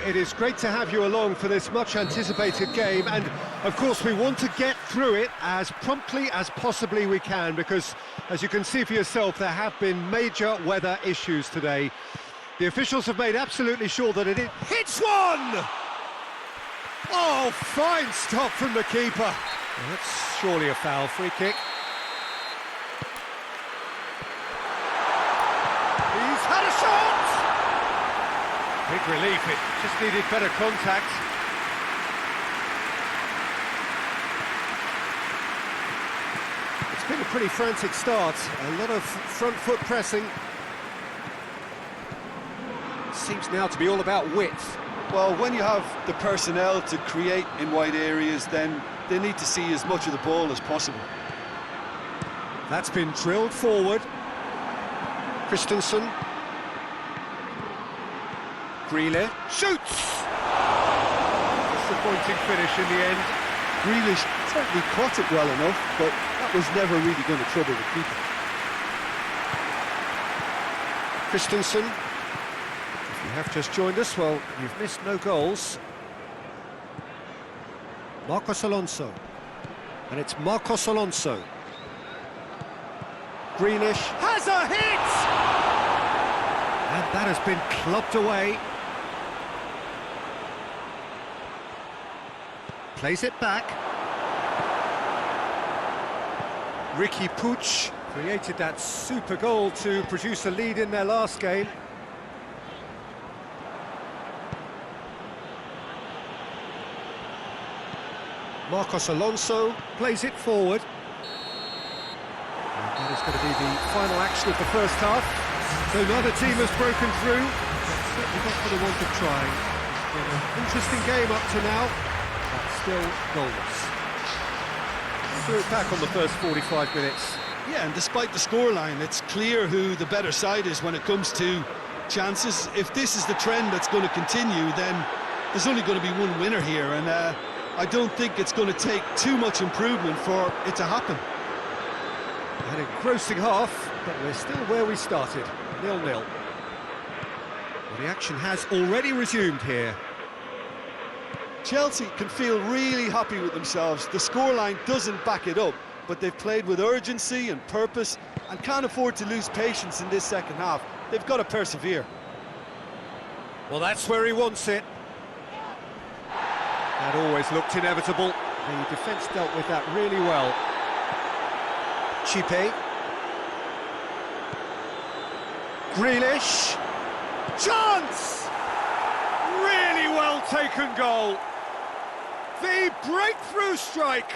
it is great to have you along for this much-anticipated game, and of course we want to get through it as promptly as possibly we can, because, as you can see for yourself, there have been major weather issues today. The officials have made absolutely sure that it hits one! Oh, fine stop from the keeper. Well, that's surely a foul. Free kick. He's had a shot! Big relief, it just needed better contact. It's been a pretty frantic start, a lot of front foot pressing. Seems now to be all about width. Well, when you have the personnel to create in wide areas, then they need to see as much of the ball as possible. That's been drilled forward. Christensen. Grealish shoots! Disappointing finish in the end. Grealish certainly caught it well enough, but that was never really going to trouble the keeper. Christensen. If you have just joined us, well, you've missed no goals. Marcos Alonso. And it's Marcos Alonso. Grealish has a hit! And that has been clubbed away. Plays it back. Ricky Puig created that super goal to produce a lead in their last game. Marcos Alonso plays it forward. And that is going to be the final action of the first half. So neither team has broken through, but certainly not for the want of trying. Been an interesting game up to now, but still goalless. Threw it back on the first 45 minutes. Yeah, and despite the scoreline, it's clear who the better side is when it comes to chances. If this is the trend that's going to continue, then there's only going to be one winner here, and I don't think it's going to take too much improvement for it to happen. An engrossing half, but we're still where we started, 0-0. Well, the action has already resumed here. Chelsea can feel really happy with themselves. The scoreline doesn't back it up, but they've played with urgency and purpose and can't afford to lose patience in this second half. They've got to persevere. Well, that's where he wants it. That always looked inevitable. The defence dealt with that really well. Cupex. Grealish. Chance! Really well taken goal. The breakthrough strike.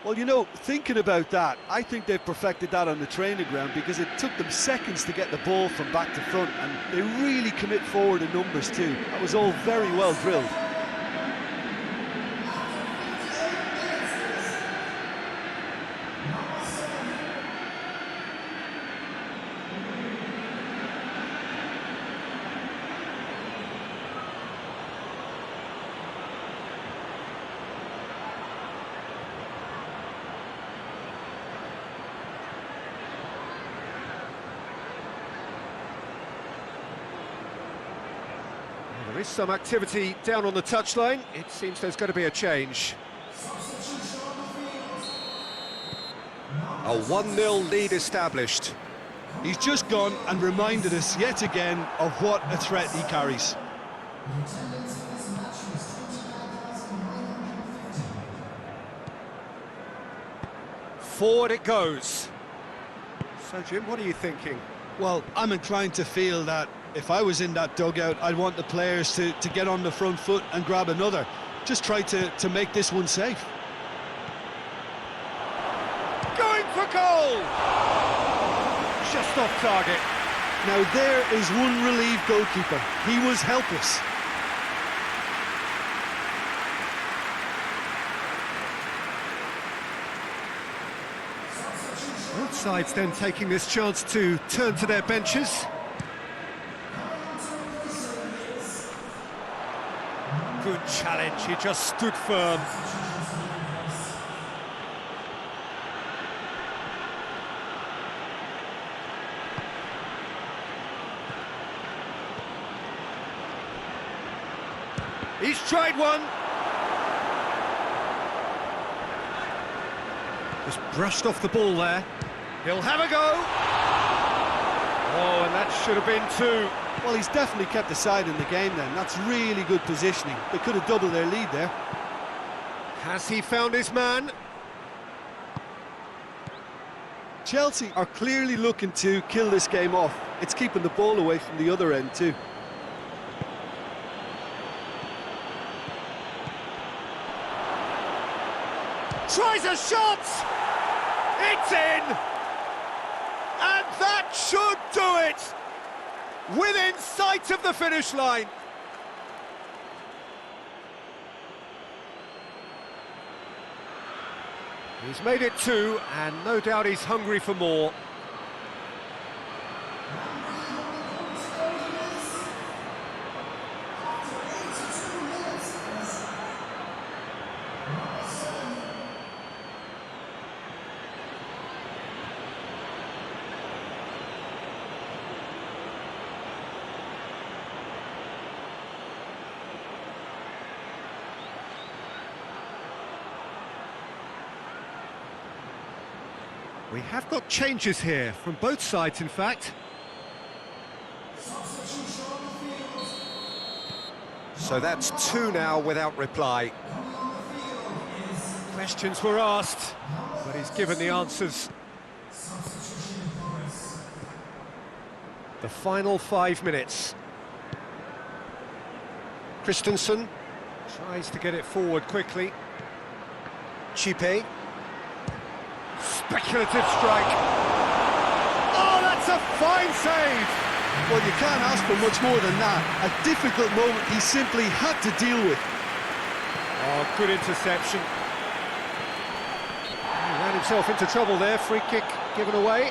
Well, you know, thinking about that, I think they've perfected that on the training ground, because it took them seconds to get the ball from back to front, and they really commit forward in numbers too. That was all very well drilled. There is some activity down on the touchline. It seems there's going to be a change. A 1-0 lead established. He's just gone and reminded us yet again of what a threat he carries. Forward it goes. So, Jim, what are you thinking? Well, I'm inclined to feel that if I was in that dugout, I'd want the players to get on the front foot and grab another. Just try to make this one safe. Going for goal! Just off target. Now there is one relieved goalkeeper. He was helpless. Both sides then taking this chance to turn to their benches. Good challenge, he just stood firm. He's tried one. Just brushed off the ball there. He'll have a go. Oh, and that should have been two. Well, he's definitely kept the side in the game then. That's really good positioning. They could have doubled their lead there. Has he found his man? Chelsea are clearly looking to kill this game off. It's keeping the ball away from the other end too. Tries a shot! It's in! And that should do it! Within sight of the finish line. He's made it two, and no doubt he's hungry for more. We have got changes here, from both sides in fact. So that's two now without reply. Questions were asked, but he's given the answers. The final 5 minutes. Christensen tries to get it forward quickly. Cupex. Speculative strike. Oh, that's a fine save! Well, you can't ask for much more than that. A difficult moment he simply had to deal with. Oh, good interception. He ran himself into trouble there. Free kick given away.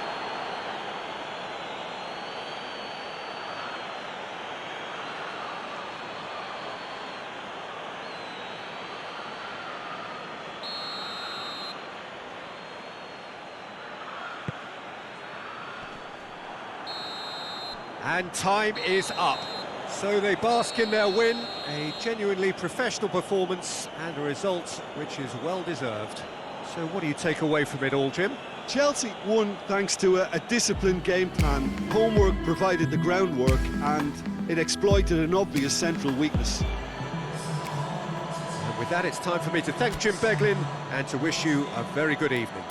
And time is up. So they bask in their win, a genuinely professional performance and a result which is well deserved. So what do you take away from it all, Jim? Chelsea won thanks to a disciplined game plan. Homework provided the groundwork and it exploited an obvious central weakness. And with that, it's time for me to thank Jim Beglin and to wish you a very good evening.